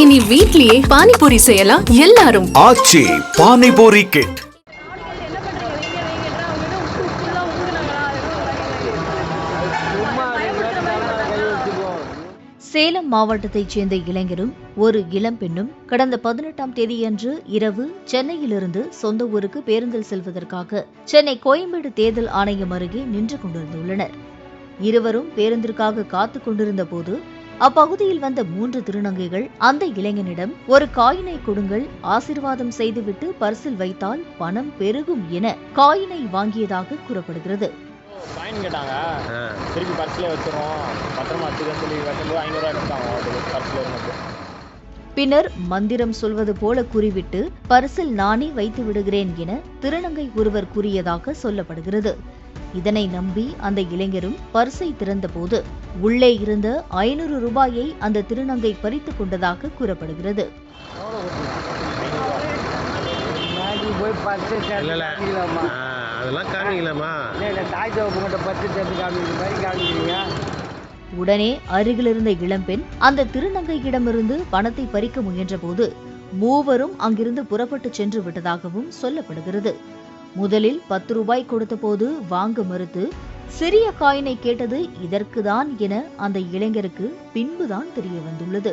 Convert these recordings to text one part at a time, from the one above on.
இனி வீட்லயே பானிபூரி செய்யலாம் எல்லாரும். ஆச்சி பானிபூரி கிட். சேலம் மாவட்டத்தைச் சேர்ந்த இளைஞரும் ஒரு இளம்பெண்ணும் கடந்த 18ஆம் தேதியன்று இரவு சென்னையிலிருந்து சொந்த ஊருக்கு பேருந்தில் செல்வதற்காக சென்னை கோயம்பேடு தேர்தல் ஆணையம் அருகே நின்று கொண்டிருந்துள்ளனர். இருவரும் பேருந்திற்காக காத்துக் கொண்டிருந்த போது அப்பகுதியில் வந்த 3 திருநங்கைகள் அந்த இளைஞனிடம் ஒரு காயினை கொடுங்கள், ஆசீர்வாதம் செய்துவிட்டு பர்சில் வைத்தால் பணம் பெருகும் என காயினை வாங்கியதாக கூறப்படுகிறது. காயின் கேட்டாங்க, திருப்பி பர்ஸ்ல வச்சிரோம், பத்திரமா வச்சுக்கன்னு சொல்லி வைக்கும்போது 500 ரூபாய் எடுத்தாங்க பர்ஸ்ல இருந்து. பின்னர் மந்திரம் சொல்வது போல கூறிவிட்டு பர்சில் நானே வைத்து விடுகிறேன் என திருநங்கை ஒருவர் கூறியதாக சொல்லப்படுகிறது. இதனை நம்பி அந்த இளைஞரும் பர்சை திறந்தபோது உள்ளே இருந்த 500 ரூபாயை அந்த திருநங்கை பறித்துக் கொண்டதாக கூறப்படுகிறது. உடனே அருகிலிருந்த இளம்பெண் அந்த திருநங்கையிடமிருந்து பணத்தை பறிக்க முயன்றபோது மூவரும் அங்கிருந்து புறப்பட்டு சென்று விட்டதாகவும் சொல்லப்படுகிறது. முதலில் 10 ரூபாய் கொடுத்தபோது வாங்க மறுத்து சிறிய காயினை கேட்டது இதற்குதான் என அந்த இளைஞருக்கு பின்புதான் தெரிய வந்துள்ளது.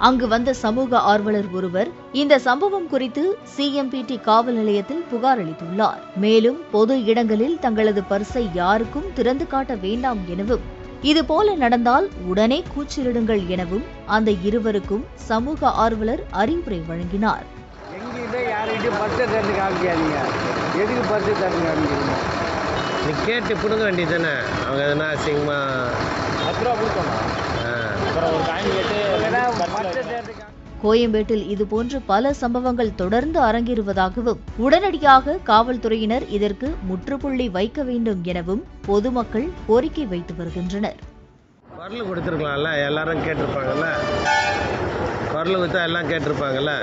அங்கு வந்த சமூக ஆர்வலர் ஒருவர் இந்த சம்பவம் குறித்து சிஎம்பிடி காவல் நிலையத்தில் புகார் அளித்துள்ளார். மேலும் பொது இடங்களில் தங்களது பர்சை யாருக்கும் திறந்து காட்ட வேண்டாம் எனவும், இதுபோல நடந்தால் உடனே கூச்சலிடுங்கள் எனவும் அந்த இருவருக்கும் சமூக ஆர்வலர் அறிவுரை வழங்கினார். கேட்டு புடுங்க வேண்டியதானே, அவங்க எதனா அசிங்கமா 10 ரூபா கொடுத்தோம். கோயம்பேட்டில் இதுபோன்று பல சம்பவங்கள் தொடர்ந்து அரங்கேறுவதாகவும் உடனடியாக காவல்துறையினர் இதற்கு முற்றுப்புள்ளி வைக்க வேண்டும் எனவும் பொதுமக்கள் கோரிக்கை வைத்து வருகின்றனர். பர்ல கொடுத்துருக்கலாம்ல, எல்லாரும் கேட்டிருப்பாங்கல்ல, பர்ல கொடுத்தா எல்லாம் கேட்டிருப்பாங்கல்ல.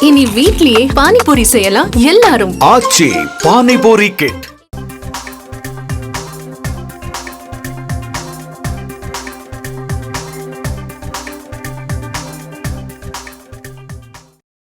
இனி வீட்லயே பானிபூரி செய்யலாம் எல்லாரும். ஆச்சி பானிபூரி கிட்.